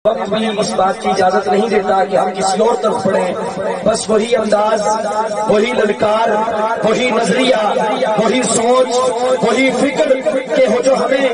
وقت بھی اس بات کی اجازت نہیں دیتا کہ ہم کسی اور طرف پڑھیں، بس وہی انداز، وہی للکار، وہی نظریہ، وہی سوچ، وہی فکر کہ ہو جو ہمیں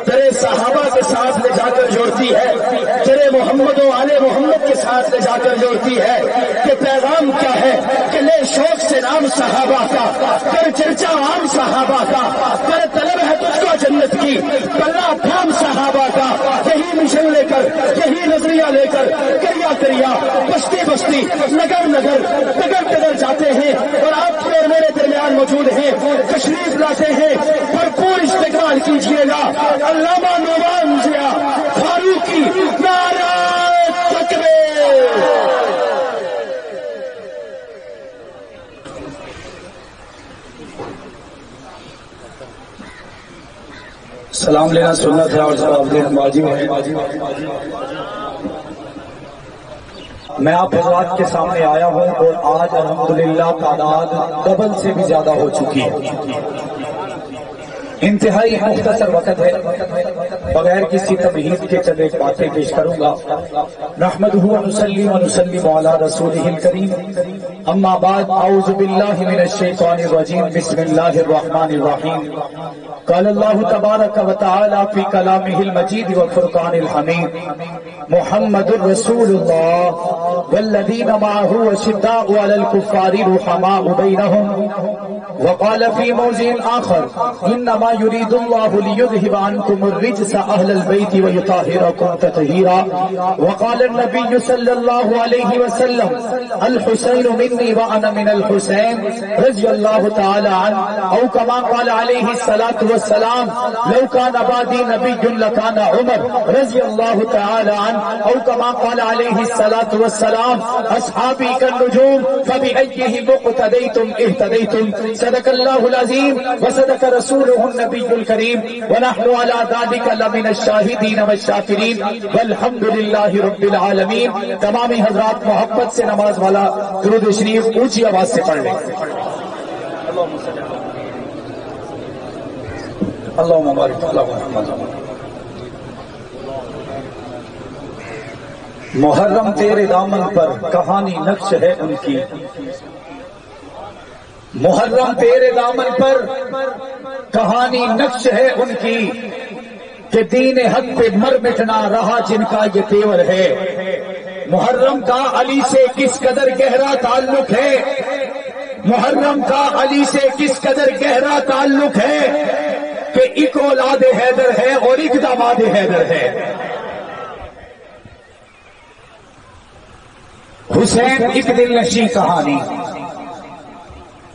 تیرے صحابہ کے ساتھ لے جا کر جوڑتی ہے، تیرے محمد و آل محمد کے ساتھ لے جا کر جوڑتی ہے کہ پیغام کیا ہے کہ لے شوق سے نام صحابہ کا، کر چرچا عام صحابہ کا، کر طلب ہے تجھ کو جنت کی، پلہ تھام صحابہ کا، یہی مشن لے کر، یہی نظریہ لے کر کریا کریا بستی بستی نگر نگر ٹگر ٹگر جاتے ہیں اور آپ کے اور میرے درمیان موجود ہیں، تشریف لاتے ہیں، بھرپور استقبال کیجیے گا علامہ نعمان ضیاء فاروقی، نعرہ تکبیر۔ سلام لینا سنت ہے اور جواب دینا واجب ہے۔ میں آپ حضرات کے سامنے آیا ہوں اور آج الحمدللہ تعداد ڈبل سے بھی زیادہ ہو چکی ہے۔ انتہائی مختصر وقت ہے، بغیر کسی تمہید کے چند ایک باتیں پیش کروں گا۔ نحمدہ ونصلی ونسلم علی رسولہ الکریم، اما بعد، اعوذ باللہ من الشیطان الرجیم، بسم اللہ الرحمن الرحیم۔ قال اللہ تبارک و تعالی فی کلامہ المجید والفرقان الحمید، محمد رسول اللہ والذین معہ اشداء علی الکفار رحماء بینہم۔ وقال في موضع آخر إنما يريد الله ليذهب عنكم الرجس أهل البيت ويطهركم تطهيرا۔ وقال النبي صلى الله عليه وسلم الحسين مني وأنا من الحسين رضي الله تعالى عنه، أو كما قال عليه الصلاة والسلام لو كان بعدي نبي لكان عمر رضي الله تعالى عنه، أو كما قال عليه الصلاة والسلام أصحابي كالنجوم فبأيهم اقتديتم اهتديتم۔ صدق اللہ العظیم وصدق رسولہ النبی الکریم ونحن علی ذلک لمن الشاہدین والشاکرین والحمد للہ رب العالمین۔ تمام حضرات محبت سے نماز والا درود شریف اونچی آواز سے پڑھ لیں۔ اللہم بارک علی محمد۔ محرم تیرے دامن پر کہانی نقش ہے ان کی، محرم تیرے دامن پر کہانی نقش ہے ان کی، کہ دین حق پہ مر مٹنا رہا جن کا یہ تیور ہے۔ محرم کا علی سے کس قدر گہرا تعلق ہے، محرم کا علی سے کس قدر گہرا تعلق ہے کہ ایک اولاد حیدر ہے اور ایک داماد حیدر ہے۔ حسین ایک دل نشیں کہانی،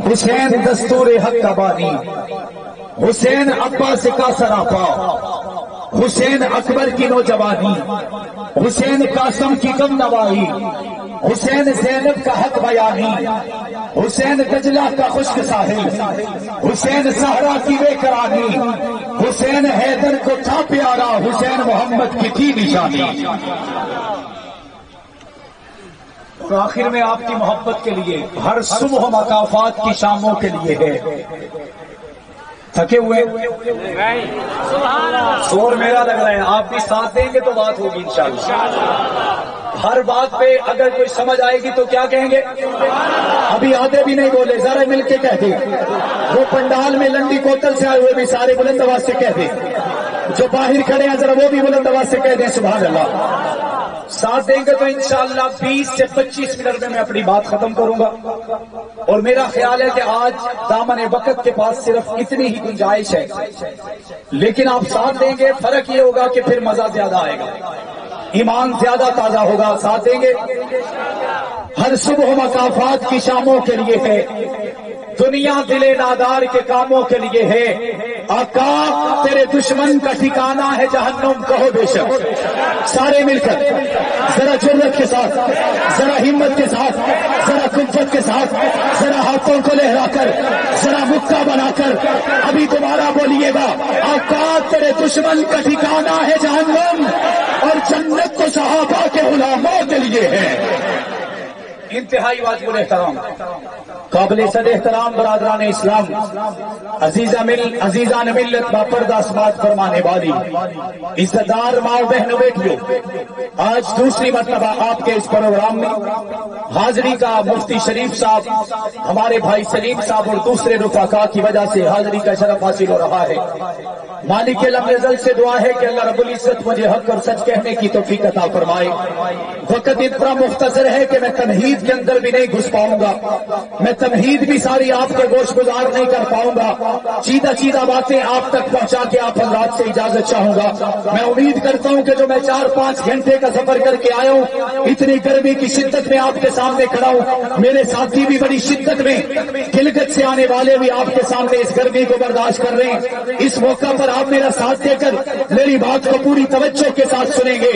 حسین دستور حق کا بانی، حسین عباس کا سراپا، حسین اکبر کی نوجوانی، حسین قاسم کی کم نوائی، حسین زینب کا حق بیانی، حسین دجلہ کا خشک ساحل، حسین صحرا کی بے قراری، حسین حیدر کو تھا پیارا، حسین محمد کی تھی نشانی۔ اور آخر میں آپ کی محبت کے لیے ہر صبح مکافات کی شاموں کے لیے ہے۔ تھکے ہوئے شور میرا لگ رہا ہے، آپ بھی ساتھ دیں گے تو بات ہوگی انشاءاللہ۔ ہر بات پہ اگر کوئی سمجھ آئے گی تو کیا کہیں گے؟ ابھی آدھے بھی نہیں بولے، ذرا مل کے کہہ دیں۔ وہ پنڈال میں لنڈی کوتل سے آئے ہوئے بھی سارے بلند آواز سے کہہ دیں، جو باہر کھڑے ہیں ذرا وہ بھی بلند آواز سے کہہ دیں سبحان اللہ۔ ساتھ دیں گے تو انشاءاللہ 20 سے 25 منٹ میں اپنی بات ختم کروں گا، اور میرا خیال ہے کہ آج دامن وقت کے پاس صرف اتنی ہی گنجائش ہے، لیکن آپ ساتھ دیں گے، فرق یہ ہوگا کہ پھر مزہ زیادہ آئے گا، ایمان زیادہ تازہ ہوگا۔ ساتھ دیں گے؟ ہر صبح مکافات کی شاموں کے لیے ہے، دنیا دل نادار کے کاموں کے لیے ہے۔ آقا تیرے دشمن کا ٹھکانہ ہے جہنم، کہو بے شک۔ سارے مل کر ذرا جرأت کے ساتھ، ذرا ہمت کے ساتھ، ذرا قوت کے ساتھ، ذرا ہاتھوں کو لہرا کر، ذرا مکہ بنا کر ابھی دوبارہ بولیے گا، آقا تیرے دشمن کا ٹھکانہ ہے جہنم اور جنت تو صحابہ کے غلاموں کے لیے ہے۔ انتہائی واجب الاحترام قابل صد احترام برادران اسلام، عزیزان ملت باپردہ سماعت فرمانے والی عزتدار ماں بہنوں بیٹیوں، آج دوسری مرتبہ آپ کے اس پروگرام میں حاضری کا مفتی شریف صاحب، ہمارے بھائی سلیم صاحب اور دوسرے رفقا کی وجہ سے حاضری کا شرف حاصل ہو رہا ہے۔ مالک لم یزل سے دعا ہے کہ اللہ رب العزت مجھے حق اور سچ کہنے کی توفیق عطا فرمائے۔ وقت اتنا مختصر ہے کہ میں تمہید کے اندر بھی نہیں گھس پاؤں گا، میں تمہید بھی ساری آپ کے گوش گزار نہیں کر پاؤں گا، سیدھا باتیں آپ تک پہنچا کے آپ حضرات سے اجازت چاہوں گا۔ میں امید کرتا ہوں کہ جو میں 4-5 گھنٹے کا سفر کر کے آیا ہوں، اتنی گرمی کی شدت میں آپ کے سامنے کھڑا ہوں، میرے ساتھی بھی بڑی شدت میں گلگت سے آنے والے بھی آپ کے سامنے اس گرمی کو برداشت کر رہے ہیں۔ اس موقع پر آپ میرا ساتھ دے کر میری بات کو پوری توجہ کے ساتھ سنیں گے۔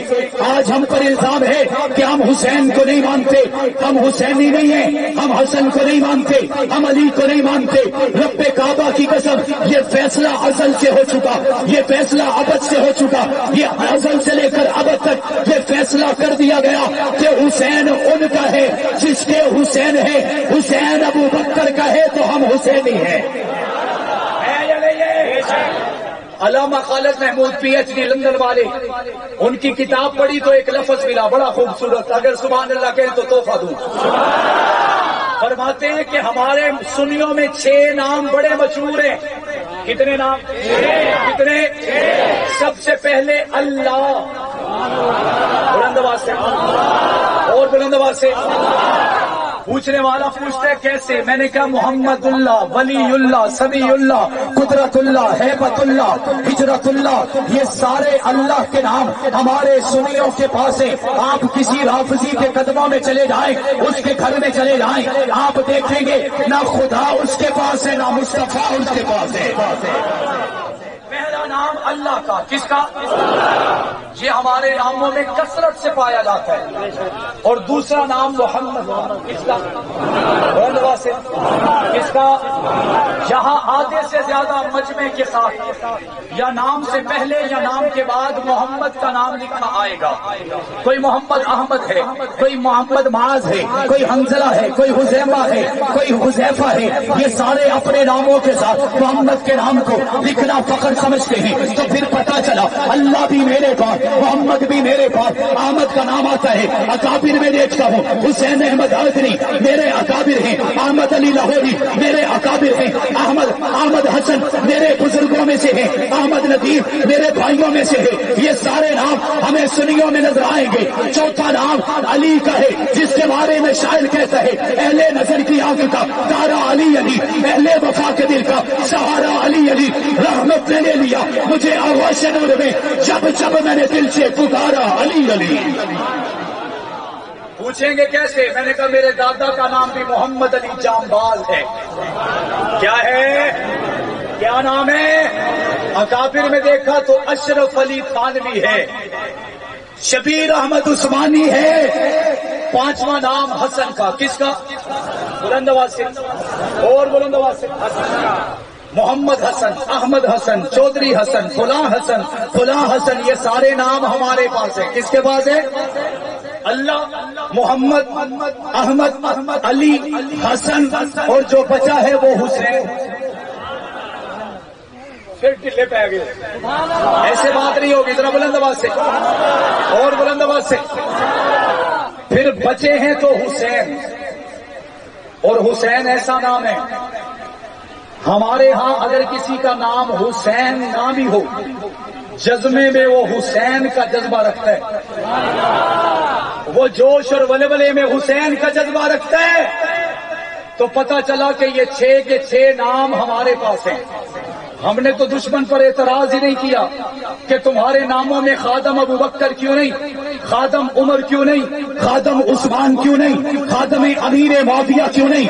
آج ہم پر الزام ہے کہ ہم حسین کو نہیں مانتے، ہم حسینی نہیں ہیں، ہم حسن کو نہیں مانتے، ہم علی کو نہیں مانتے۔ رب کعبہ کی قسم، یہ فیصلہ ازل سے ہو چکا، یہ فیصلہ ابد سے ہو چکا، یہ ازل سے لے کر ابد تک یہ فیصلہ کر دیا گیا کہ حسین ان کا ہے جس کے حسین ہے۔ حسین ابو بکر کا ہے تو ہم حسینی ہیں۔ علامہ Khalid Mahmood P H D London والے، ان کی کتاب پڑھی تو ایک لفظ ملا بڑا خوبصورت، اگر سبحان اللہ کہیں تو تحفہ دوں۔ فرماتے ہیں کہ ہمارے سنیوں میں 6 نام بڑے مشہور ہیں۔ کتنے نام؟ کتنے؟ سب سے پہلے اللہ، بلند آواز سے، اور بلند آواز سے۔ پوچھنے والا پوچھتے کیسے؟ میں نے کہا محمد اللہ، ولی اللہ، سمیع اللہ، قدرت اللہ، ہیبت اللہ، ہجرت اللہ، یہ سارے اللہ کے نام ہمارے سنیوں کے پاس ہیں۔ آپ کسی رافضی کے قدموں میں چلے جائیں، اس کے گھر میں چلے جائیں، آپ دیکھیں گے نہ خدا اس کے پاس ہے نہ مصطفیٰ اس کے پاس ہے۔ پہلا نام اللہ کا، کس کا؟ یہ ہمارے ناموں میں کثرت سے پایا جاتا ہے۔ اور دوسرا نام محمد، کس کا؟ سے کس کا؟ یہاں آدھے سے زیادہ مجمع کے ساتھ یا نام سے پہلے یا نام کے بعد محمد کا نام لکھا آئے گا۔ کوئی محمد احمد ہے، کوئی محمد معاذ ہے، کوئی حنزلہ ہے، کوئی حذیفہ ہے، کوئی حذیفہ ہے، یہ سارے اپنے ناموں کے ساتھ محمد کے نام کو لکھنا فخر سمجھتے ہیں۔ تو پھر پتا چلا اللہ بھی میرے پاس، محمد بھی میرے پاس، احمد کا نام آتا ہے۔ اکابر میں دیکھتا ہوں، حسین احمد عدنی میرے اکابر ہیں، احمد علی لاہوری میرے اکابر ہیں، احمد حسن میرے بزرگوں میں سے ہیں، احمد ندیم میرے بھائیوں میں سے ہے۔ یہ سارے نام ہمیں سنیوں میں نظر آئیں گے۔ چوتھا نام علی کا ہے، جس کے بارے میں شاعر کہتا ہے اہل نظر کی آنکھ کا تارا علی علی، اہل وفا کے دل کا سہارا علی علی، رحمت نے لے لیا مجھے آغوش نور میں جب جب میں نے دل سے پکارا علی علی۔ پوچھیں گے کیسے؟ میں نے کہا میرے دادا کا نام بھی محمد علی جامباز ہے۔ کیا ہے؟ کیا نام ہے؟ اکابر میں دیکھا تو اشرف علی تھانوی ہے، شبیر احمد عثمانی ہے۔ پانچواں نام حسن کا، کس کا؟ بلند آواز سے، اور بلند آواز سے۔ محمد حسن، احمد حسن، چودھری حسن، فلاں حسن، یہ سارے نام ہمارے پاس ہیں۔ کس کے پاس ہے؟ اللہ، محمد، احمد، علی، حسن، اور جو بچا ہے وہ حسین۔ پھر ٹلے پہ گئے، ایسے بات نہیں ہوگی، ذرا بلند آواز سے، اور بلند آواز سے۔ پھر بچے ہیں تو حسین، اور حسین ایسا نام ہے ہمارے ہاں اگر کسی کا نام حسین نہ بھی ہو، جذبے میں وہ حسین کا جذبہ رکھتا ہے، وہ جوش اور ولولے میں حسین کا جذبہ رکھتا ہے، تو پتہ چلا کہ یہ 6 کے 6 نام ہمارے پاس ہیں۔ ہم نے تو دشمن پر اعتراض ہی نہیں کیا کہ تمہارے ناموں میں خادم ابو بکر کیوں نہیں، خادم عمر کیوں نہیں، خادم عثمان کیوں نہیں، خادم امیر معاویہ کیوں نہیں،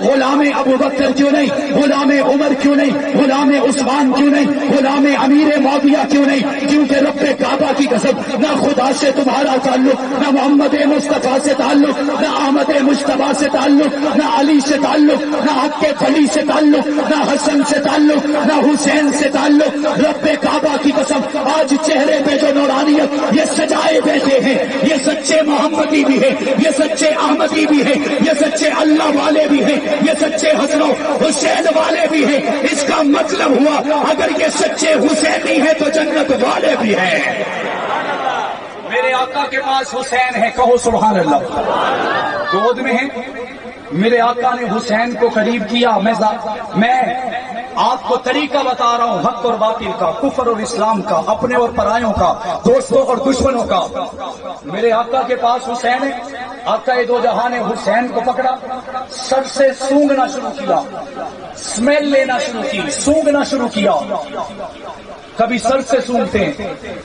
غلام ابو بکر کیوں نہیں، غلام عمر کیوں نہیں، غلام عثمان کیوں نہیں، غلام امیر معاویہ کیوں نہیں؟ کیونکہ رب کعبہ کی قسم نہ خدا سے تمہارا تعلق، نہ محمد مصطفیٰ سے تعلق، نہ احمد مجتبیٰ سے تعلق، نہ علی سے تعلق، نہ حق کے ولی سے تعلق، نہ حسن سے تعلق، نہ حسین سے تعلق۔ رب کعبہ کی قسم آج چہرے پہ جو نورانیت یہ سجائے بیٹھے ہیں، یہ سچے محمد محمدی بھی ہیں، یہ سچے احمدی بھی ہیں، یہ سچے اللہ والے بھی ہیں، یہ سچے حسن و حسین والے بھی ہیں۔ اس کا مطلب ہوا اگر یہ سچے حسینی ہیں تو جنت والے بھی ہیں۔ میرے آقا کے پاس حسین ہے، کہو سبحان اللہ۔ گود میں ہے، میرے آقا نے حسین کو قریب کیا۔ میں آپ کو طریقہ بتا رہا ہوں حق اور باطل کا، کفر اور اسلام کا، اپنے اور پرایوں کا، دوستوں اور دشمنوں کا۔ میرے آقا کے پاس حسین ہے، آقا دو جہاں نے حسین کو پکڑا، سر سے سونگنا شروع کیا، اسمیل لینا شروع کی، سونگنا شروع کیا۔ کبھی سر سے سونگتے ہیں،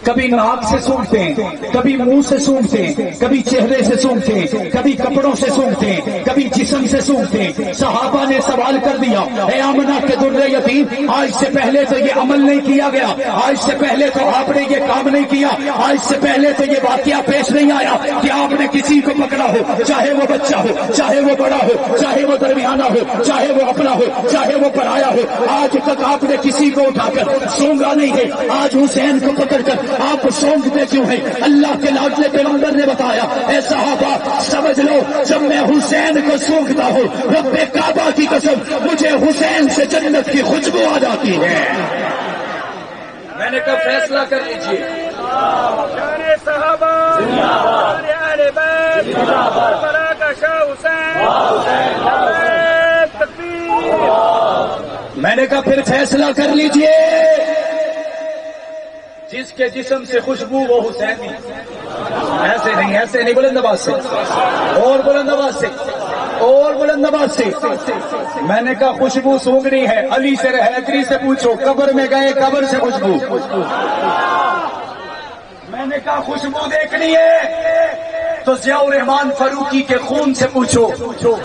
کبھی ناک سے سونگتے ہیں، کبھی منہ سے سونگتے ہیں، کبھی چہرے سے سونگتے ہیں، کبھی کپڑوں سے سونگتے ہیں، کبھی جسم سے سونگتے ہیں۔ صحابہ نے سوال کر دیا، اے آمنہ کے در یتیم، آج سے پہلے تو یہ عمل نہیں کیا گیا، آج سے پہلے تو آپ نے یہ کام نہیں کیا، آج سے پہلے تو یہ واقعہ پیش نہیں آیا کہ آپ نے کسی کو پکڑا ہو، چاہے وہ بچہ ہو، چاہے وہ بڑا ہو، چاہے وہ درمیانہ ہو، چاہے وہ اپنا ہو، چاہے وہ پرایا ہو، آج تک آپ نے کسی کو اٹھا کر سونگا نہیں ہے۔ آج حسین کو پکڑ کر آپ سونگتے کیوں ہیں؟ اللہ کے لاڈلے پیغمبر نے بتایا، اے صحابہ سمجھ لو، جب میں حسین کو سونگتا ہوں رب کعبہ کی قسم مجھے حسین سے جنت کی خوشبو آ جاتی ہے۔ میں نے کہا فیصلہ کر لیجیے، صحابہ اہل بیت کربلا کا شاہ حسین، تکبیر۔ میں نے کہا پھر فیصلہ کر لیجیے، جس کے جسم سے خوشبو وہ حسینی۔ ایسے نہیں بلند آواز سے، اور بلند آواز سے، اور بلند آواز سے۔ میں نے کہا خوشبو سونگنی ہے، علی سے حیدری سے پوچھو، قبر میں گئے قبر سے خوشبو۔ میں نے کہا خوشبو دیکھنی ہے تو ضیاء الرحمان فاروقی کے خون سے پوچھو،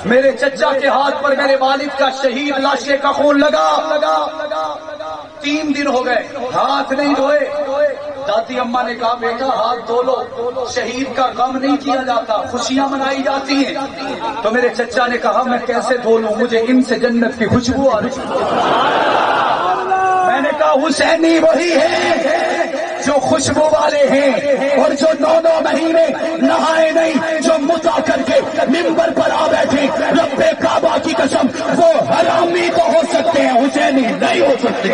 میرے چچا کے ہاتھ پر میرے والد کا شہید لاشے کا خون لگا، 3 دن ہو گئے ہاتھ نہیں دھوئے۔ دادی اماں نے کہا بیٹا ہاتھ دھو لو، شہید کا غم نہیں کیا جاتا، خوشیاں منائی جاتی ہیں۔ تو میرے چچا نے کہا میں کیسے دھو لوں، مجھے ان سے جنت کی خوشبو آ رہی۔ میں نے کہا حسینی وہی ہے جو خوشبو والے ہیں، اور جو 9 مہینے نہائے نہیں، جو متا کر کے ممبر پر آ بیٹھے، رب کعبہ کی قسم وہ حرامی تو ہو سکتے ہیں، حسینی نہیں ہو سکتے۔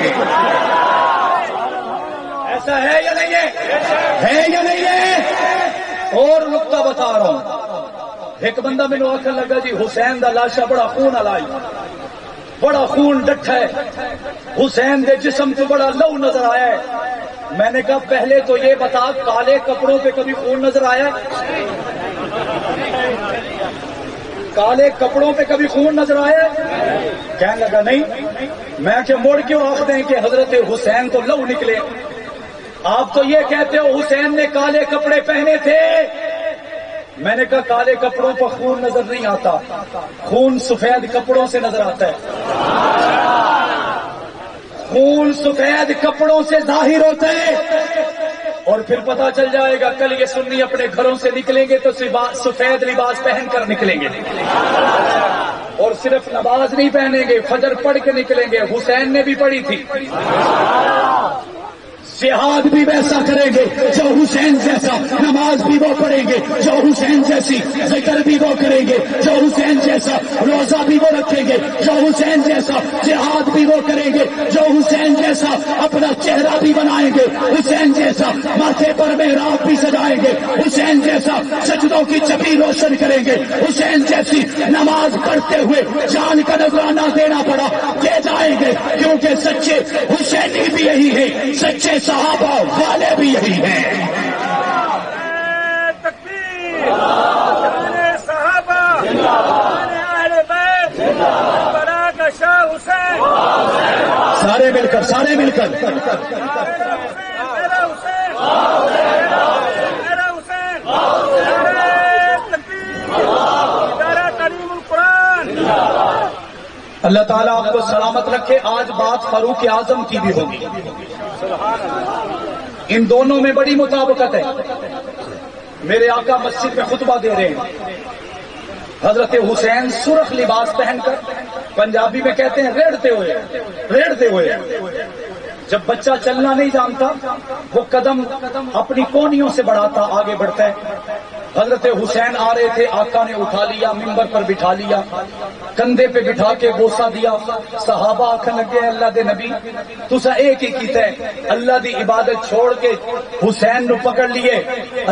ایسا ہے یا نہیں ہے یا نہیں ہے؟ اور نقطہ بتا رہا ہوں، ایک بندہ مینوں آخر لگا جی حسین دا لاشا بڑا خون الائی، بڑا خون ڈٹھا ہے، حسین دے جسم کو بڑا لہو نظر آیا ہے۔ میں نے کہا پہلے تو یہ بتا کالے کپڑوں پہ کبھی خون نظر آیا ہے؟ کالے کپڑوں پہ کبھی خون نظر آیا ہے؟ کہنے لگا نہیں۔ میں کہ موڑ کیوں آختے ہیں کہ حضرت حسین تو لہو نکلے؟ آپ تو یہ کہتے ہو حسین نے کالے کپڑے پہنے تھے۔ میں نے کہا کالے کپڑوں پر خون نظر نہیں آتا، خون سفید کپڑوں سے نظر آتا ہے، خون سفید کپڑوں سے ظاہر ہوتا ہے۔ اور پھر پتا چل جائے گا کل یہ سنی اپنے گھروں سے نکلیں گے تو سفید لباس پہن کر نکلیں گے، اور صرف نماز نہیں پہنیں گے، فجر پڑھ کے نکلیں گے، حسین نے بھی پڑھی تھی۔ جہاد بھی ویسا کریں گے جو حسین جیسا، نماز بھی وہ پڑھیں گے جو حسین جیسی، ذکر بھی وہ کریں گے جو حسین جیسا، روزہ بھی وہ رکھیں گے جو حسین جیسا، جہاد بھی وہ کریں گے جو حسین جیسا، اپنا چہرہ بھی بنائیں گے حسین جیسا، ماتھے پر محراب بھی سجائیں گے حسین جیسا، سجدوں کی چبی روشن کریں گے حسین جیسی، نماز پڑھتے ہوئے جان کا نذرانہ دینا پڑا دے جائیں گے، کیونکہ سچے حسینی بھی یہی ہے، سچے صحابہ والے بھی یہی ہیں۔ تکبیر، صحابہ اہل بیت کربلا کا شاہ حسین، سارے مل کر میرا حسین، ادارہ تعلیم القرآن۔ اللہ تعالیٰ آپ کو سلامت رکھے۔ آج بات فاروق اعظم کی بھی ہوگی، ان دونوں میں بڑی مطابقت ہے۔ میرے آقا مسجد میں خطبہ دے رہے ہیں، حضرت حسین سرخ لباس پہن کر، پنجابی میں کہتے ہیں ریڑھتے ہوئے۔ جب بچہ چلنا نہیں جانتا وہ قدم اپنی کونیوں سے بڑھاتا آگے بڑھتا ہے، حضرت حسین آ رہے تھے، آقا نے اٹھا لیا، ممبر پر بٹھا لیا، کندھے پہ بٹھا کے بوسہ دیا. صحابہ آخر لگے اللہ دے نبی تسا ایک ہی کیتا ہے، اللہ دی عبادت چھوڑ کے حسین نو پکڑ لیے.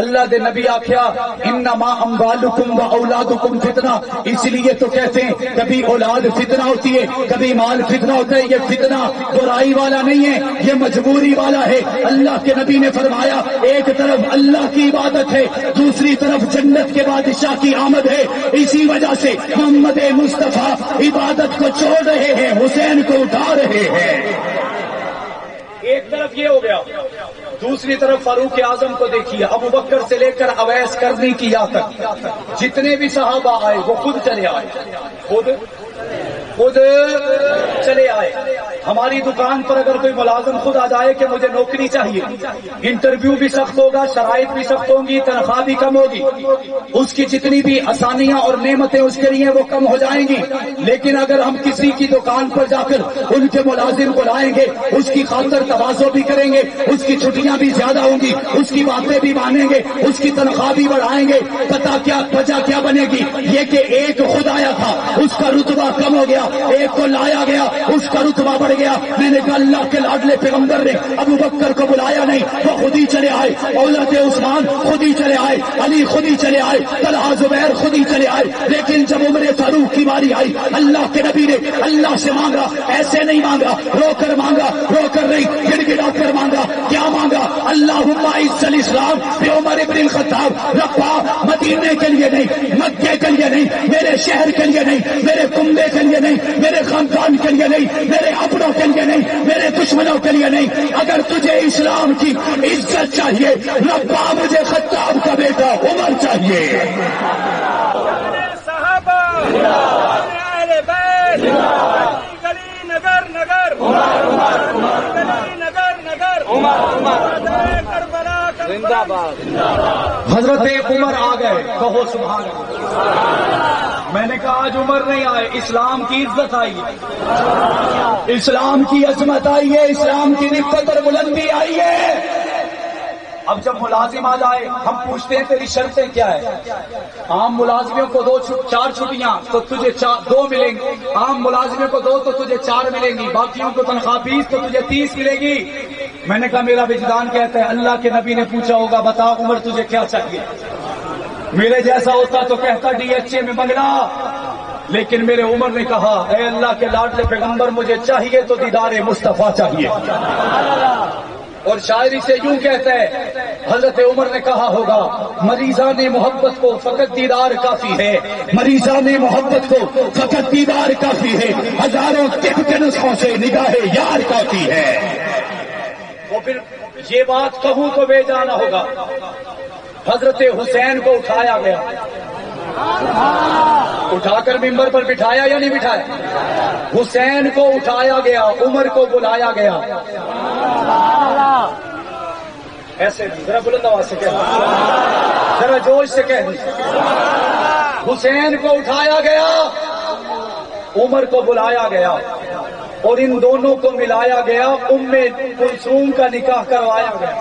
اللہ دے نبی آخیا انما اموالکم و اولادکم فتنہ، اس لیے تو کہتے ہیں کبھی اولاد فتنہ ہوتی ہے، کبھی مال فتنہ ہوتا ہے. یہ فتنہ برائی والا نہیں ہے، یہ مجبوری والا ہے. اللہ کے نبی نے فرمایا ایک طرف اللہ کی عبادت ہے، دوسری طرف جنت کے بادشاہ کی آمد ہے. اسی وجہ سے محمد مصطفیٰ عبادت کو چھوڑ رہے ہیں، حسین کو اٹھا رہے ہیں. ایک طرف یہ ہو گیا، دوسری طرف فاروق اعظم کو دیکھیے. ابو بکر سے لے کر اویس کرنی کی یاد تک جتنے بھی صحابہ آئے وہ خود چلے آئے، خود چلے آئے. ہماری دکان پر اگر کوئی ملازم خود آ جائے کہ مجھے نوکری چاہیے، انٹرویو بھی سخت ہوگا، شرائط بھی سخت ہوں گی، تنخواہ بھی کم ہوگی، اس کی جتنی بھی آسانیاں اور نعمتیں اس کے لیے وہ کم ہو جائیں گی. لیکن اگر ہم کسی کی دکان پر جا کر ان کے ملازم کو لائیں گے، اس کی خاطر تواضع بھی کریں گے، اس کی چھٹیاں بھی زیادہ ہوں گی، اس کی باتیں بھی مانیں گے، اس کی تنخواہ بھی بڑھائیں گے، پتا کیا وجہ کیا بنے گی؟ یہ کہ ایک خود آیا تھا اس کا رتبہ کم ہو گیا، ایک کو لایا گیا اس کا رتبہ بڑھ گیا. میں نے کہا اللہ کے لاڈلے پیغمبر نے ابو بکر کو بلایا نہیں، وہ خود ہی چلے آئے. حضرت عثمان خود ہی چلے آئے، علی خود ہی چلے آئے، طلحہ زبیر خود ہی چلے آئے. لیکن جب عمر فاروق کی باری آئی، اللہ کے نبی نے اللہ سے مانگا، ایسے نہیں مانگا، رو کر مانگا، رو کر نہیں، گڑ گڑا کر مانگا. کیا مانگا؟ اللہم اعز الاسلام بعمر بن الخطاب. ربا مدینے کے لیے نہیں، مکے کے لیے نہیں، میرے شہر کے لیے نہیں، میرے کنبے کے لیے نہیں، میرے خاندان کے لیے نہیں، میرے اپنوں کے لیے نہیں، میرے دشمنوں کے لیے نہیں. اگر تجھے اسلام کی عزت چاہیے، ربا مجھے خطاب کا بیٹا عمر چاہیے. صحابہ اہل بیت، گلی نگر نگر، گلی نگر نگر، کربلا زندہ باد. حضرت عمر آ گئے، کہو سبحان اللہ. میں نے کہا آج عمر نہیں آئے، اسلام کی عزت آئی ہے، اسلام کی عظمت آئی ہے، اسلام کی رفعت اور بلندی آئی ہے. اب جب ملازم آ جائے ہم پوچھتے ہیں تیری شرطیں کیا ہے؟ عام ملازموں کو 4 چھٹیاں تو تجھے 2 ملیں گی، عام ملازموں کو 2 تو تجھے 4 ملیں گی، باقیوں کو تنخواہ 20 تو تجھے 30 ملے گی. میں نے کہا میرا وجدان کہتا ہے اللہ کے نبی نے پوچھا ہوگا بتا عمر تجھے کیا چاہیے. میرے جیسا ہوتا تو کہتا ڈی ایچ اے میں بنگلہ، لیکن میرے عمر نے کہا اے اللہ کے لاڈلے پیغمبر مجھے چاہیے تو دیدار مصطفیٰ چاہیے. اور شاعری سے یوں کہتا ہے حضرت عمر نے کہا ہوگا مریضان محبت کو فقط دیدار کافی ہے، مریضان محبت کو فقط دیدار کافی ہے، ہزاروں طب کے نسخوں سے نگاہ یار کافی ہے. وہ پھر یہ بات کہوں تو بے جانا ہوگا. حضرت حسین کو اٹھایا گیا، اٹھا کر ممبر پر بٹھایا یا نہیں بٹھایا؟ حسین کو اٹھایا گیا، عمر کو بلایا گیا. ایسے ذرا بلند آواز سے کہہ، ذرا جوش سے کہہ. حسین کو اٹھایا گیا، عمر کو بلایا گیا اور ان دونوں کو ملایا گیا، ام کلثوم کا نکاح کروایا گیا.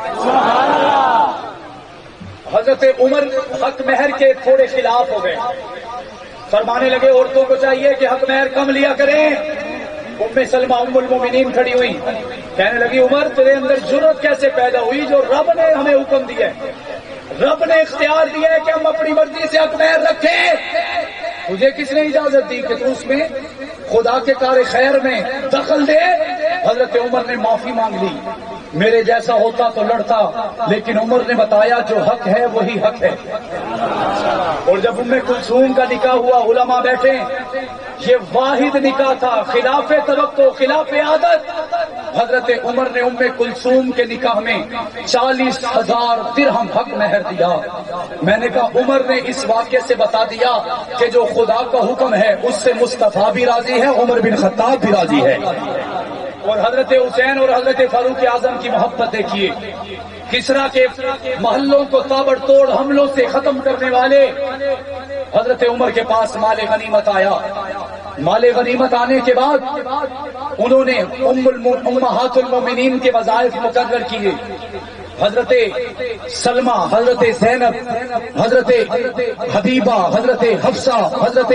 حضرت عمر حق مہر کے تھوڑے خلاف ہو گئے، فرمانے لگے عورتوں کو چاہیے کہ حق مہر کم لیا کریں. ام سلمہ ام المومنین کھڑی ہوئی، کہنے لگی عمر تیرے اندر جرأت کیسے پیدا ہوئی جو رب نے ہمیں حکم دیا ہے، رب نے اختیار دیا ہے کہ ہم اپنی مرضی سے حق مہر رکھیں، تجھے کس نے اجازت دی کہ تو اس میں خدا کے کار خیر میں دخل دے؟ حضرت عمر نے معافی مانگ لی، میرے جیسا ہوتا تو لڑتا، لیکن عمر نے بتایا جو حق ہے وہی حق ہے. اور جب ام کلثوم کا نکاح ہوا علماء بیٹھے، یہ واحد نکاح تھا، خلاف توقع خلاف عادت. حضرت عمر نے ام کلثوم کے نکاح میں 40,000 درہم حق مہر دیا. میں نے کہا عمر نے اس واقعے سے بتا دیا کہ جو خدا کا حکم ہے اس سے مصطفیٰ بھی راضی ہے، عمر بن خطاب بھی راضی ہے. اور حضرت حسین اور حضرت فاروق اعظم کی محبت دیکھیے، کسرا کے محلوں کو تابڑ توڑ حملوں سے ختم کرنے والے حضرت عمر کے پاس مال غنیمت آیا. مال غنیمت آنے کے بعد انہوں نے امہات المومنین کے وظائف مقرر کیے. حضرت سلمہ، حضرت زینب، حضرت حبیبہ، حضرت حفصہ، حضرت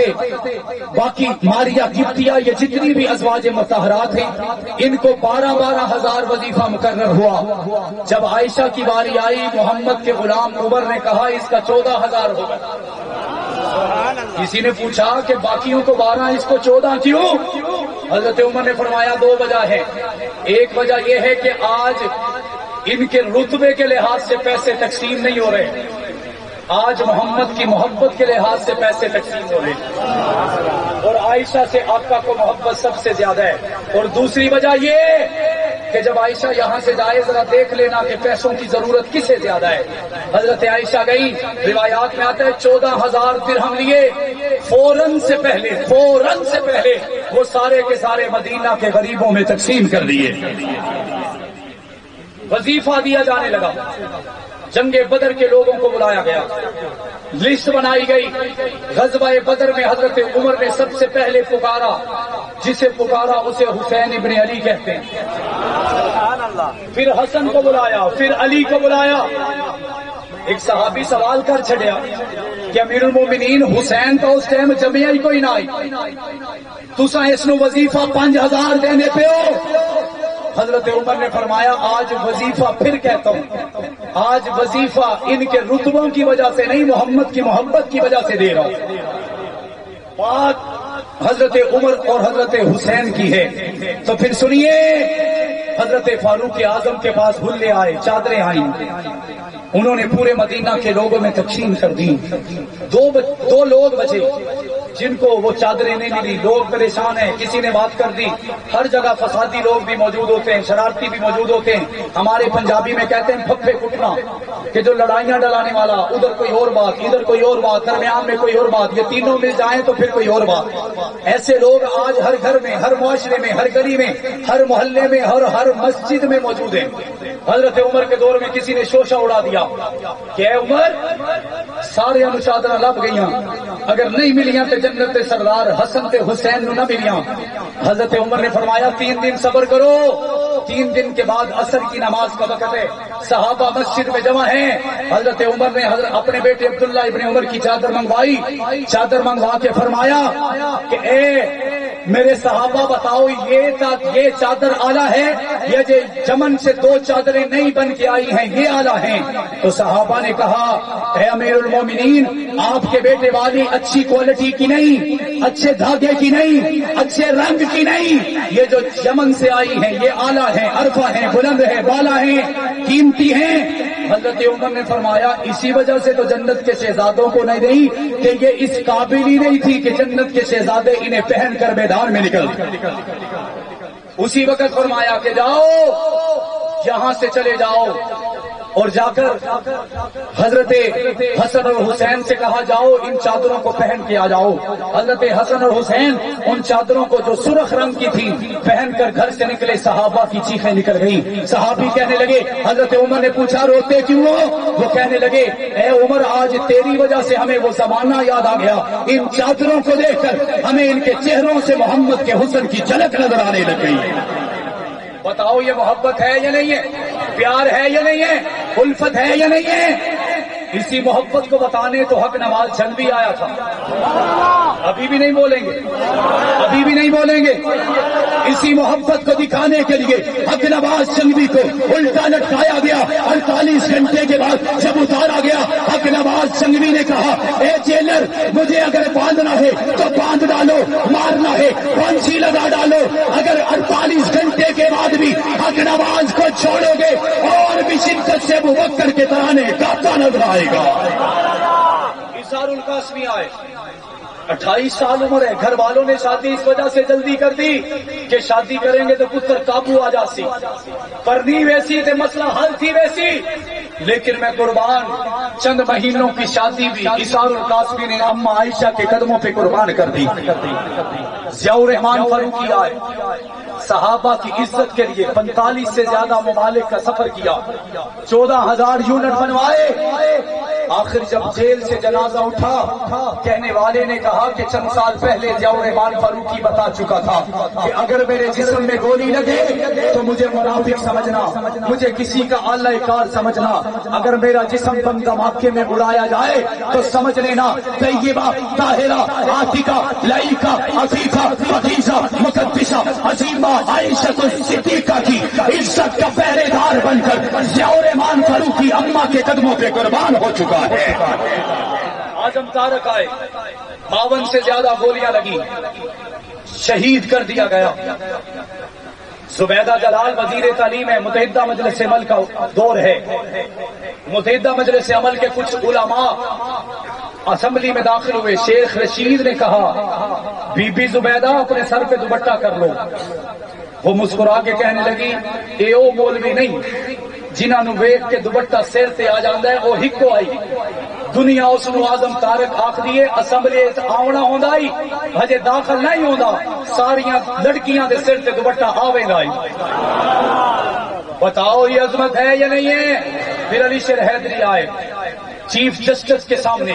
باقی ماریہ قبطیہ، یہ جتنی بھی ازواج مطہرات ہیں ان کو 12 ہزار وظیفہ مقرر ہوا۔ جب عائشہ کی باری آئی محمد کے غلام عمر نے کہا اس کا 14,000 ہوگا۔ کسی نے پوچھا کہ باقیوں کو 12 اس کو 14 کیوں؟ حضرت عمر نے فرمایا 2 وجہ ہے۔ ایک وجہ یہ ہے کہ آج ان کے رتبے کے لحاظ سے پیسے تقسیم نہیں ہو رہے، آج محمد کی محبت کے لحاظ سے پیسے تقسیم ہو رہے ہیں، اور عائشہ سے آقا کو محبت سب سے زیادہ ہے۔ اور دوسری وجہ یہ کہ جب عائشہ یہاں سے جائے ذرا دیکھ لینا کہ پیسوں کی ضرورت کسے زیادہ ہے۔ حضرت عائشہ گئی، روایات میں آتا ہے 14,000 درہم لیے، فوراً سے پہلے وہ سارے کے سارے مدینہ کے غریبوں میں تقسیم کر دیے۔ وظیفہ دیا جانے لگا، جنگ بدر کے لوگوں کو بلایا گیا، لسٹ بنائی گئی۔ غزوہ بدر میں حضرت عمر نے سب سے پہلے پکارا، جسے پکارا اسے حسین ابن علی کہتے ہیں، پھر حسن کو بلایا، پھر علی کو بلایا۔ ایک صحابی سوال کر چھڑیا کہ امیر المومنین حسین تو اس ٹائم جمعہ ہی کوئی نہ آئی، تساں اس نو وظیفہ 5,000 دینے پہ ہو۔ حضرت عمر نے فرمایا آج وظیفہ پھر کہتا ہوں، آج وظیفہ ان کے رتبوں کی وجہ سے نہیں، محمد کی محبت کی وجہ سے دے رہا ہوں۔ بات حضرت عمر اور حضرت حسین کی ہے تو پھر سنیے، حضرت فاروق اعظم کے پاس بھلے آئے، چادریں آئیں، انہوں نے پورے مدینہ کے لوگوں میں تقسیم کر دی۔ دو لوگ بچے جن کو وہ چادریں نہیں ملی، لوگ پریشان ہیں، کسی نے بات کر دی۔ ہر جگہ فسادی لوگ بھی موجود ہوتے ہیں، شرارتی بھی موجود ہوتے ہیں۔ ہمارے پنجابی میں کہتے ہیں پھپھے کٹنا، کہ جو لڑائیاں ڈلانے والا، ادھر کوئی اور بات، ادھر کوئی اور بات، درمیان میں کوئی اور بات، یہ تینوں مل جائیں تو پھر کوئی اور بات۔ ایسے لوگ آج ہر گھر میں، ہر معاشرے میں، ہر گلی میں، ہر محلے میں اور ہر مسجد میں موجود ہیں۔ حضرت عمر کے دور میں کسی نے شوشہ اڑا دیا کہ اے عمر سارے چادر لب گئیاں، اگر نہیں ملیاں تو جنت سردار حسن تے حسین نو نہ ملیاں۔ حضرت عمر نے فرمایا 3 دن صبر کرو، 3 دن کے بعد عصر کی نماز کا وقت ہے، صحابہ مسجد میں جمع ہیں۔ حضرت عمر نے اپنے بیٹے عبداللہ ابن عمر کی چادر منگوائی، چادر منگوا کے فرمایا کہ اے میرے صحابہ بتاؤ یہ چادر اعلیٰ ہے یا جو چمن سے 2 چادریں نہیں بن کے آئی ہیں یہ اعلیٰ ہیں؟ تو صحابہ نے کہا اے امیر المومنین آپ کے بیٹے والی اچھی کوالٹی کی نہیں، اچھے دھاگے کی نہیں، اچھے رنگ کی نہیں، یہ جو چمن سے آئی ہیں یہ اعلیٰ ہیں، عرفہ ہیں، بلند ہیں، بالا ہیں، قیمتی ہیں۔ حضرت عمر نے فرمایا اسی وجہ سے تو جنت کے شہزادوں کو نہیں دی کہ یہ اس قابل ہی نہیں تھی کہ جنت کے شہزادے انہیں پہن کر میدان میں نکل۔ اسی وقت فرمایا کہ جاؤ یہاں سے چلے جاؤ، اور جا کر حضرت حسن اور حسین سے کہا جاؤ ان چادروں کو پہن کے آ جاؤ۔ حضرت حسن اور حسین ان چادروں کو جو سرخ رنگ کی تھی پہن کر گھر سے نکلے، صحابہ کی چیخیں نکل گئی۔ صحابی کہنے لگے، حضرت عمر نے پوچھا روتے کیوں ہو؟ وہ کہنے لگے اے عمر آج تیری وجہ سے ہمیں وہ زمانہ یاد آ گیا، ان چادروں کو دیکھ کر ہمیں ان کے چہروں سے محمد کے حسن کی جھلک نظر آنے لگ گئی۔ بتاؤ یہ محبت ہے یا نہیں ہے؟ پیار ہے یا نہیں ہے؟ الفت ہے یا نہیں ہے؟ اسی محبت کو بتانے تو حق نواز جنگ بھی آیا تھا۔ ابھی بھی نہیں بولیں گے، ابھی بھی نہیں بولیں گے۔ اسی محبت کو دکھانے کے لیے حق نواز جنگی کو الٹا لٹکایا گیا۔ 48 گھنٹے کے بعد جب اتارا گیا، حق نواز جنگی نے کہا اے جیلر مجھے اگر باندھنا ہے تو باندھ ڈالو، مارنا ہے پھانسی لگا ڈالو، اگر 48 گھنٹے کے بعد بھی حق نواز کو چھوڑو گے اور بھی شدت سے ابوبکر کے ترانے گاتا نظر آئے گا۔ اظہار القاسمی آئے، 28 سال عمر ہے، گھر والوں نے شادی اس وجہ سے جلدی کر دی کہ شادی کریں گے تو پتر قابو آ جاسی، پرنی ویسی تے مسئلہ حل تھی ویسی، لیکن میں قربان چند مہینوں کی شادی بھی اظہار القاسمی نے اماں عائشہ کے قدموں پہ قربان کر دی۔ ضیاء الرحمان فاروقی آئے، صحابہ کی عزت کے لیے 45 سے زیادہ ممالک کا سفر کیا، 14,000 یونٹ بنوائے، آخر جب جیل سے جنازہ اٹھا، کہنے والے نے کہا کہ چند سال پہلے ضیاء الرحمان فاروقی بتا چکا تھا کہ اگر میرے جسم میں گولی لگے تو مجھے منافق سمجھنا، مجھے کسی کا اعلی کار سمجھنا، اگر میرا جسم بم دھماکے میں اڑایا جائے تو سمجھ لینا طیبہ، طاہرہ، عاتقہ، لائقہ، عفیفہ، فقیزہ، مقدسہ، عظیمہ عائشہ صدیقہ کی عزت کا پہرے دار بن کر ضیاء الرحمان فاروقی اماں کے قدموں پہ قربان ہو چکا ہے۔ اعظم طارق آئے، 52 سے زیادہ گولیاں لگی، شہید کر دیا گیا۔ زبیدہ جلال وزیر تعلیم ہے، متحدہ مجلس عمل کا دور ہے، متحدہ مجلس عمل کے کچھ علماء اسمبلی میں داخل ہوئے، شیخ رشید نے کہا بی بی زبیدہ اپنے سر پہ دوپٹہ کر لو، وہ مسکرا کے کہنے لگی اے او مولوی نہیں جنہاں نو ویکھ کے دوپٹہ سر تے آ جاندا ہے او ہکو آئی، دنیا اس نو اعظم طارق آکھ دیے اسمبلی آونا ہوندا ہی ہجے داخل نہیں ہوندا، ساریاں لڑکیاں دے سر تے دوپٹہ آوے گا ہی۔ بتاؤ یہ عظمت ہے یا نہیں ہے؟ پھر علی شیر حیدری آئے، چیف جسٹس کے سامنے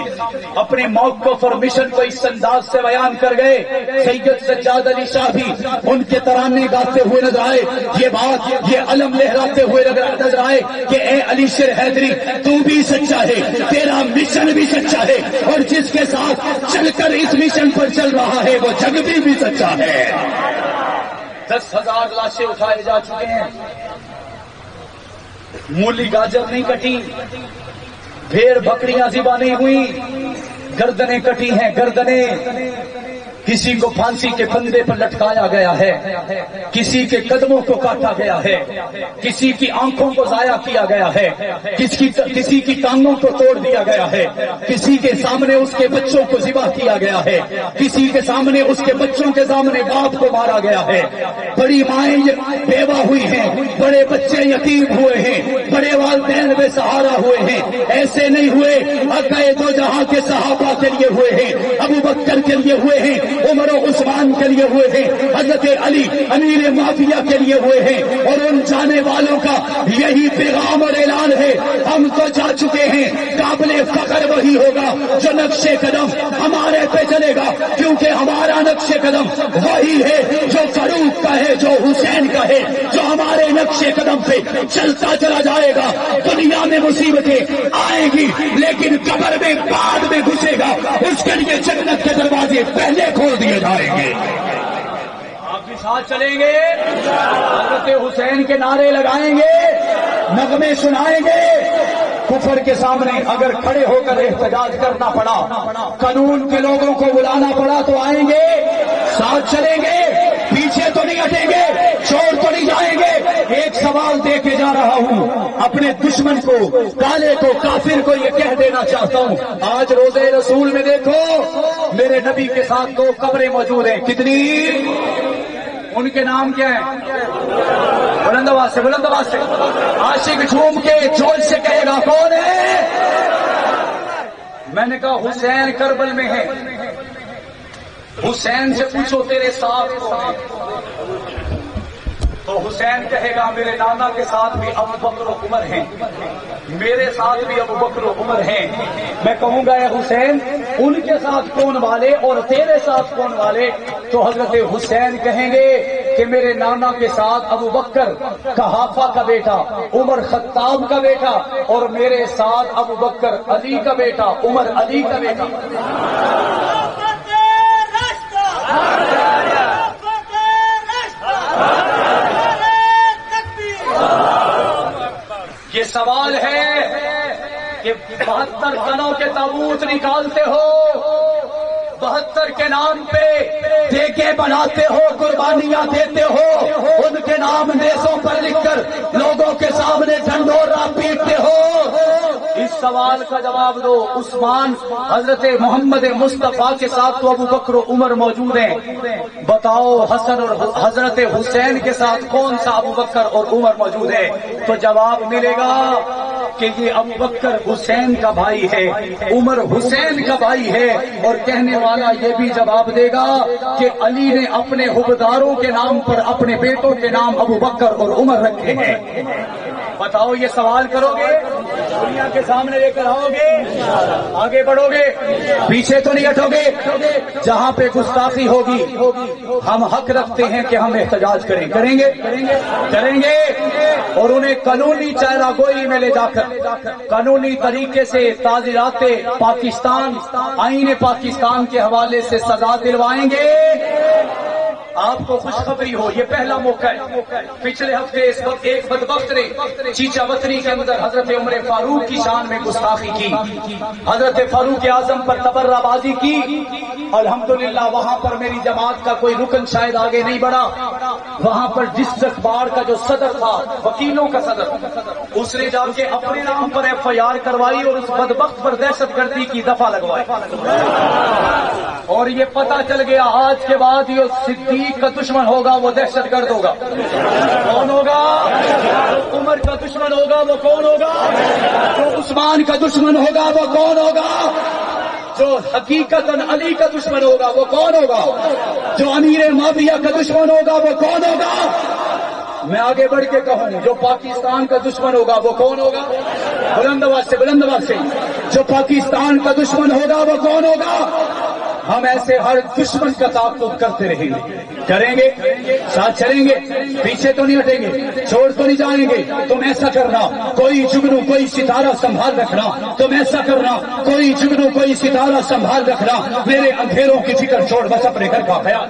اپنے موقف اور مشن کو اس انداز سے بیان کر گئے، سید سجاد علی شاہ بھی ان کے ترانے گاتے ہوئے نظر آئے، یہ بات، یہ علم لہراتے ہوئے نظر آئے کہ اے علی شیر حیدری تو بھی سچا ہے، تیرا مشن بھی سچا ہے، اور جس کے ساتھ چل کر اس مشن پر چل رہا ہے وہ جگ بھی سچا ہے۔ 10,000 لاشیں اٹھائے جا چکے ہیں، مولی گاجر نہیں کٹی، بھیڑ بکریاں ذبح نہیں ہوئی، گردنیں کٹی ہیں، گردنیں، کسی کو پھانسی کے پھندے پر لٹکایا گیا ہے، کسی کے قدموں کو کاٹا گیا ہے، کسی کی آنکھوں کو ضائع کیا گیا ہے، کسی کی ٹانگوں کو توڑ دیا گیا ہے، کسی کے سامنے اس کے بچوں کو ذبح کیا گیا ہے، کسی کے سامنے اس کے بچوں کے سامنے باپ کو مارا گیا ہے، بڑی مائیں بیوہ ہوئی ہیں، بڑے بچے یتیم ہوئے ہیں، بڑے والدین بے سہارا ہوئے ہیں، ایسے نہیں ہوئے عقائد دو جہاں کے صحابہ کے لیے ہوئے ہیں، ابو بکر کے لیے ہوئے ہیں، عمر و عثمان کے لیے ہوئے ہیں، حضرت علی امیر معاویہ کے لیے ہوئے ہیں، اور ان جانے والوں کا یہی پیغام اور اعلان ہے، ہم تو جا چکے ہیں، قابل فخر وہی ہوگا جو نقش قدم ہمارے پہ چلے گا، کیونکہ ہمارا نقش قدم وہی ہے جو فاروق کا ہے، جو حسین کا ہے، جو ہمارے نقش قدم پہ چلتا چلا جائے گا۔ دنیا میں مصیبتیں آئیں گی لیکن قبر میں بعد میں گھسے گا، اس کے لیے جنت کے دروازے پہلے کھول دیے جائیں گے۔ آپ بھی ساتھ چلیں گے، حضرت حسین کے نعرے لگائیں گے، نغمے سنائیں گے، کفر کے سامنے اگر کھڑے ہو کر احتجاج کرنا پڑا، قانون کے لوگوں کو بلانا پڑا تو آئیں گے، ساتھ چلیں گے، پیچھے تو نہیں ہٹیں گے، چھوڑ تو نہیں جائیں گے۔ ایک سوال دے کے جا رہا ہوں، اپنے دشمن کو، کالے کو، کافر کو یہ کہہ دینا چاہتا ہوں، آج روزے رسول میں دیکھو میرے نبی کے ساتھ 2 قبریں موجود ہیں، کتنی؟ ان کے نام کیا ہیں؟ بلند آواز سے، بلند آواز سے، عاشق جھوم کے جوش سے کہے گا کون ہے؟ میں نے کہا حسین کربل میں ہے۔ حسین سے پوچھو تیرے ساتھ کون ہے؟ تو حسین کہے گا میرے نانا کے ساتھ بھی ابو بکر و عمر ہیں، میرے ساتھ بھی ابو بکر و عمر ہیں۔ میں کہوں گا اے حسین ان کے ساتھ کون والے اور تیرے ساتھ کون والے؟ تو حضرت حسین کہیں گے کہ میرے نانا کے ساتھ ابو بکر قحافہ کا بیٹا، عمر خطاب کا بیٹا، اور میرے ساتھ ابو بکر علی کا بیٹا، عمر علی کا بیٹا۔ یہ سوال ہے کہ 72 تنوں کے تابوت نکالتے ہو، 72 کے نام پہ دیگیں بناتے ہو، قربانیاں دیتے ہو، ان کے نام نیزوں پر لکھ کر لوگوں کے سامنے ڈھنڈورا پیٹتے ہو۔ اس سوال کا جواب دو۔ عثمان حضرت محمد مصطفیٰ کے ساتھ تو ابو بکر و عمر موجود ہیں، بتاؤ حسن اور حضرت حسین کے ساتھ کون سا ابو بکر اور عمر موجود ہے؟ تو جواب ملے گا کہ یہ ابو بکر حسین کا بھائی ہے، عمر حسین کا بھائی ہے، اور کہنے والا یہ بھی جواب دے گا کہ علی نے اپنے حبداروں کے نام پر اپنے بیٹوں کے نام ابو بکر اور عمر رکھے ہیں۔ بتاؤ یہ سوال کرو گے؟ دنیا کے سامنے لے کر آؤ گے، آگے بڑھو گے، پیچھے تو نہیں ہٹو گے۔ جہاں پہ گستاخی ہوگی ہم حق رکھتے ہیں کہ ہم احتجاج کریں گے اور انہیں قانونی چہرہ گوئی میں لے جا کر قانونی طریقے سے تعزیرات پاکستان، آئین پاکستان کے حوالے سے سزا دلوائیں گے۔ آپ کو خوشخبری ہو، یہ پہلا موقع ہے۔ پچھلے ہفتے اس وقت ایک بدبخت نے چیچا وطنی کے اندر حضرت عمر فاروق کی شان میں گستاخی کی، حضرت فاروق اعظم پر تبرہ بازی کی۔ الحمدللہ وہاں پر میری جماعت کا کوئی رکن شاید آگے نہیں بڑھا، وہاں پر جس اخبار کا جو صدر تھا، وکیلوں کا صدر، اس نے جا کے اپنے نام پر FIR کروائی اور اس بدبخت پر دہشت گردی کی دفعہ لگوائی۔ اور یہ پتہ چل گیا آج کے بعد یہ صدیق کا دشمن ہوگا وہ دہشت گرد ہوگا۔ کون ہوگا؟ جو عمر کا دشمن ہوگا وہ کون ہوگا؟ جو عثمان کا دشمن ہوگا وہ کون ہوگا؟ جو حقیقت علی کا دشمن ہوگا وہ کون ہوگا؟ جو امیر معاویہ کا دشمن ہوگا وہ کون ہوگا؟ میں آگے بڑھ کے کہوں جو پاکستان کا دشمن ہوگا وہ کون ہوگا؟ بلند آواز سے جو پاکستان کا دشمن ہوگا وہ کون ہوگا؟ ہم ایسے ہر دشمن کا تعاقب کرتے رہیں گے، کریں گے، ساتھ چلیں گے، پیچھے تو نہیں ہٹیں گے، چھوڑ تو نہیں جائیں گے۔ تم ایسا کرنا، کوئی جگنو کوئی ستارہ سنبھال رکھنا، تم ایسا کرنا، کوئی جگنو کوئی ستارہ سنبھال رکھنا، میرے اندھیروں کی فکر چھوڑ بس اپنے گھر کا خیال۔